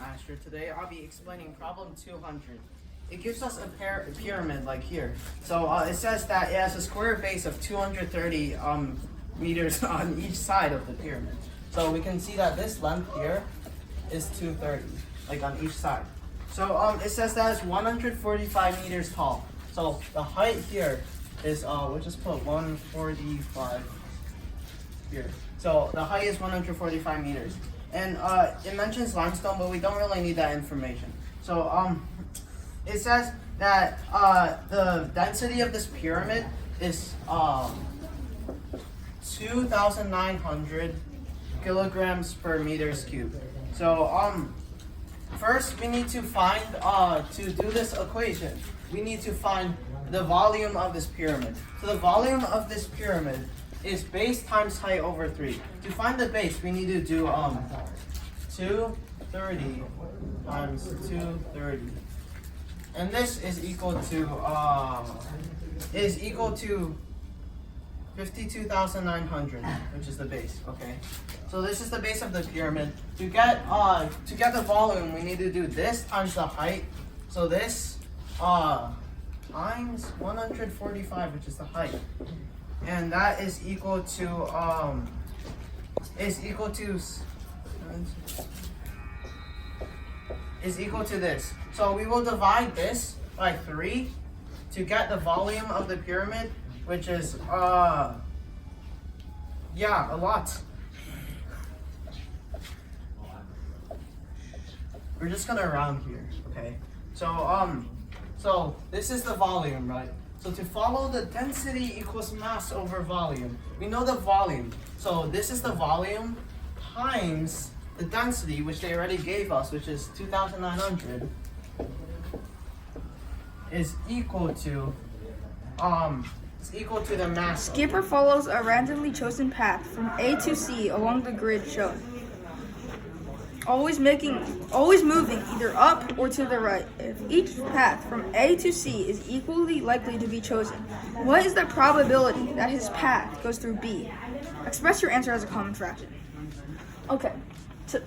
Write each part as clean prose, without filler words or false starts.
Asher. Today I'll be explaining problem 200. It gives us a pyramid like here. So it says that it has a square base of 230 meters on each side of the pyramid. So we can see that this length here is 230, like on each side. So it says that it's 145 meters tall. So the height here is, we'll just put 145 here. So the height is 145 meters. And it mentions limestone, but we don't really need that information. So it says that the density of this pyramid is 2,900 kilograms per meters cubed. So first we need to find, to do this equation, we need to find the volume of this pyramid. So the volume of this pyramid is base times height over 3. To find the base, we need to do 230 times 230. And this is equal to 52,900, which is the base, okay? So this is the base of the pyramid. To get the volume, we need to do this times the height. So this times 145, which is the height. And that is equal to this. So we will divide this by 3 to get the volume of the pyramid, which is a lot. We're just gonna round here, okay? So this is the volume, right? So to follow the density equals mass over volume, we know the volume. So this is the volume times the density, which they already gave us, which is 2,900, is equal to the mass. Skipper follows a randomly chosen path from A to C along the grid shown. Always moving either up or to the right. If each path from A to C is equally likely to be chosen, what is the probability that his path goes through B? Express your answer as a common fraction. Okay,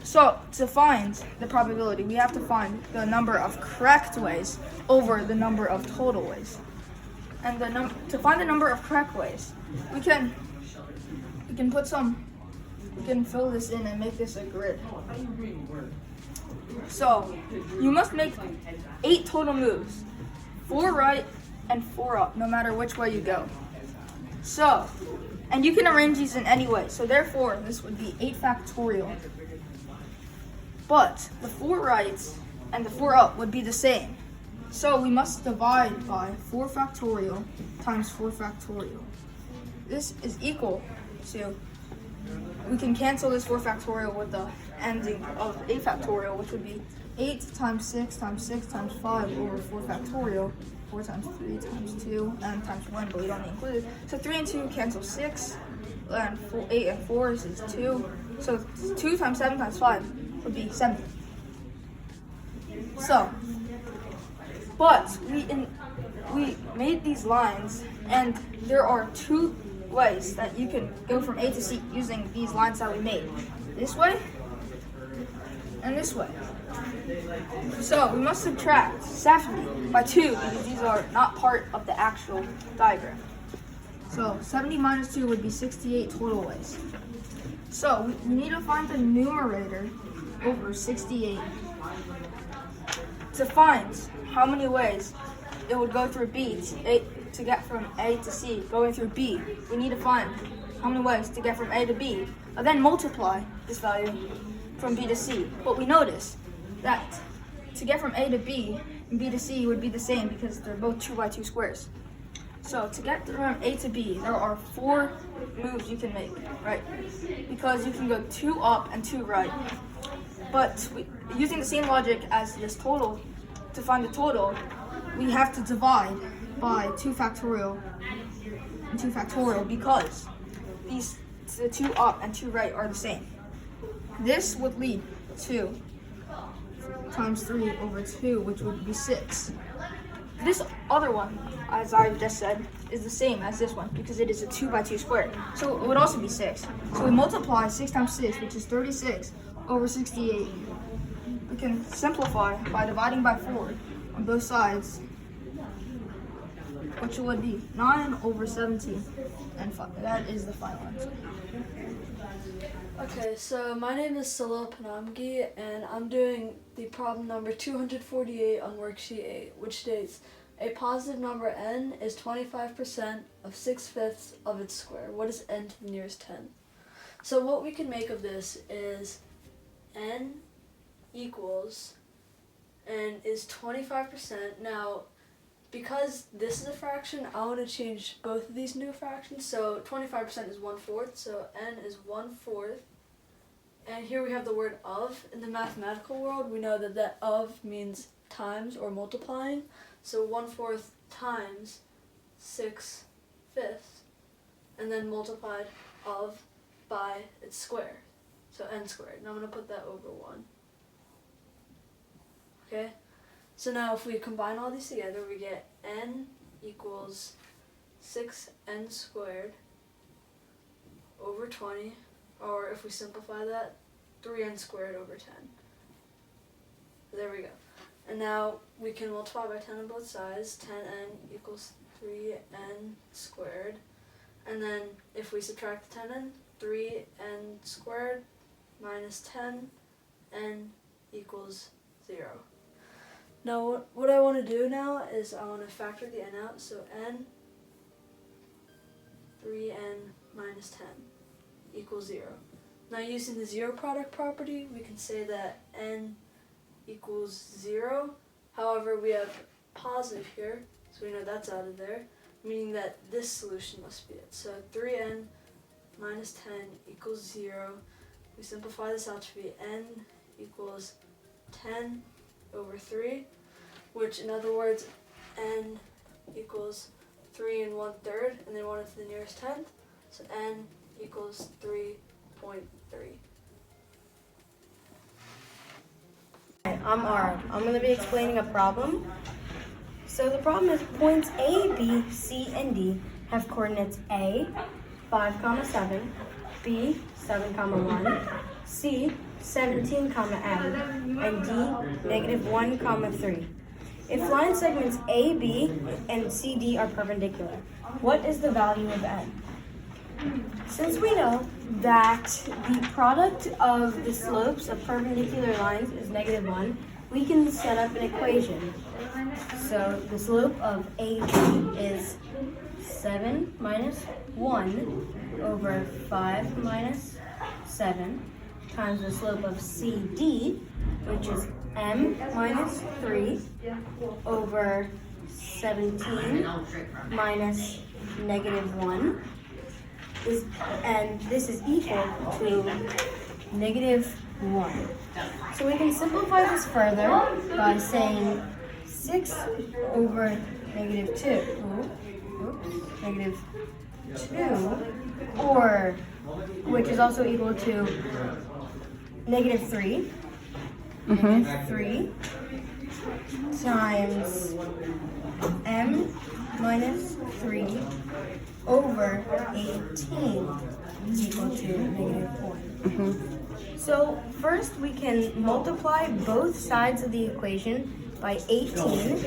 so to find the probability, we have to find the number of correct ways over the number of total ways. And to find the number of correct ways, we can fill this in and make this a grid. So you must make 8 total moves, 4 right and 4 up, no matter which way you go. So, and you can arrange these in any way. So therefore, this would be 8 factorial. But the 4 rights and the 4 up would be the same. So we must divide by 4 factorial times 4 factorial. This is equal to, we can cancel this 4 factorial with the ending of 8 factorial, which would be 8 times 6 times 6 times 5 over 4 factorial, 4 times 3 times 2, and times 1, but we don't include it. So 3 and 2 cancel 6, and 8 and 4 is 2. So 2 times 7 times 5 would be 70. So, but we made these lines, and there are 2 ways that you can go from A to C using these lines that we made. This way and this way. So we must subtract 70 by 2 because these are not part of the actual diagram. So 70 minus 2 would be 68 total ways. So we need to find the numerator over 68 to find how many ways it would go through B to get from A to C. Going through B, we need to find how many ways to get from A to B, and then multiply this value from B to C. But we notice that to get from A to B and B to C would be the same because they're both 2 by 2 squares. So to get from A to B, there are 4 moves you can make, right? Because you can go 2 up and 2 right. But using the same logic as this total, to find the total, we have to divide by 2 factorial and 2 factorial because the 2 up and 2 right are the same. This would lead to times 3 over 2, which would be 6. This other one, as I just said, is the same as this one because it is a 2 by 2 square. So it would also be 6. So we multiply 6 times 6, which is 36, over 68. we can simplify by dividing by 4 on both sides, which would be 9 over 17. And that is the final answer. Okay, so my name is Silo Panamgi, and I'm doing the problem number 248 on worksheet 8, which states a positive number n is 25% of 6/5 of its square. What is n to the nearest 10? So what we can make of this is n equals n is 25%. Now, because this is a fraction, I want to change both of these new fractions. So 25% is 1/4, so n is 1/4. And here we have the word of. In the mathematical world, we know that that of means times or multiplying. So 1/4 times 6/5, and then multiplied of by its square. So n squared. And I'm going to put that over 1. Okay? So now if we combine all these together, we get n equals 6n squared over 20, or if we simplify that, 3n squared over 10. There we go. And now we can multiply by 10 on both sides. 10n equals 3n squared. And then if we subtract the 10n, 3n squared minus 10n equals 0. Now what I want to do now is I want to factor the n out. So n, 3n minus 10 equals 0. Now using the zero product property, we can say that n equals 0. However, we have positive here, so we know that's out of there, meaning that this solution must be it. So 3n minus 10 equals 0. We simplify this out to be n equals 10 over 3, which in other words, n equals 3 and 1/3, and they want it to the nearest tenth, so n equals 3.3. I'm Ara. I'm going to be explaining a problem. So the problem is points A, B, C, and D have coordinates A, 5, 7, B, 7, 1, C, 17, M, and D, -1, 3. If line segments A, B, and C, D are perpendicular, what is the value of n? Since we know that the product of the slopes of perpendicular lines is -1, we can set up an equation. So the slope of AB is 7 minus 1 over 5 minus 7 times the slope of CD, which is m minus 3 over 17 minus -1. And this is equal to -1. So we can simplify this further by saying 6 over -2, -2, or which is also equal to -3, -3 times m minus 3 over 18 is equal to -1. So first we can multiply both sides of the equation by 18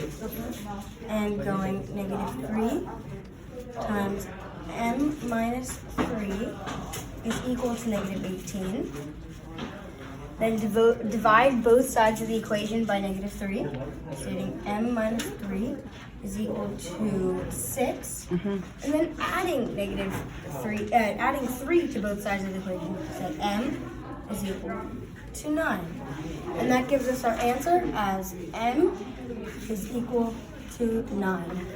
and going -3 times m minus 3 is equal to -18. Then divide both sides of the equation by -3, stating m minus 3 is equal to 6, and then adding adding 3 to both sides of the equation, so m is equal to 9. And that gives us our answer as m is equal to 9.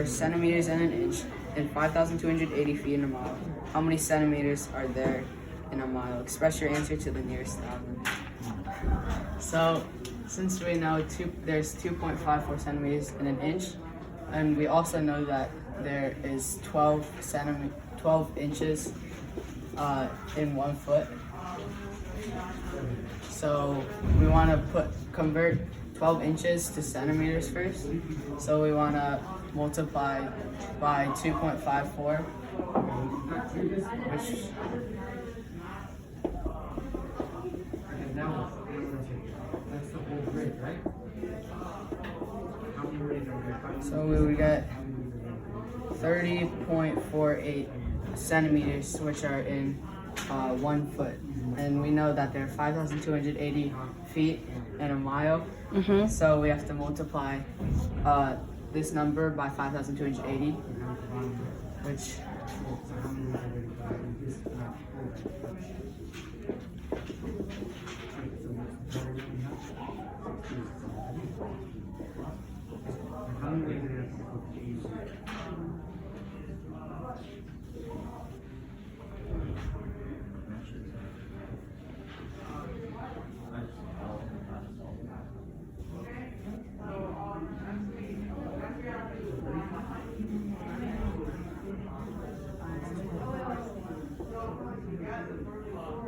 Centimeters in an inch and 5,280 feet in a mile. How many centimeters are there in a mile? Express your answer to the nearest thousand. So, since we know there's 2.54 centimeters in an inch, and we also know that there is 12 inches in 1 foot. So we want to convert 12 inches to centimeters first. So we want to multiply by 2.54, which so we would get 30.48 centimeters, which are in 1 foot. And we know that there are 5,280 feet in a mile. So we have to multiply this number by 5,280, which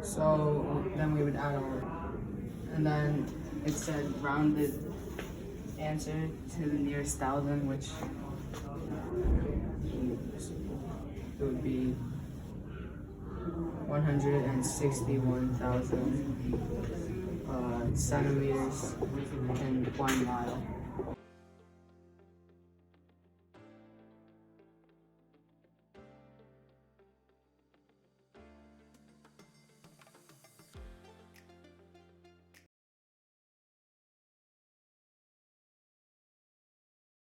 so then we would add our, and then it said rounded answer to the nearest thousand, which it would be 161,000 centimeters in 1 mile.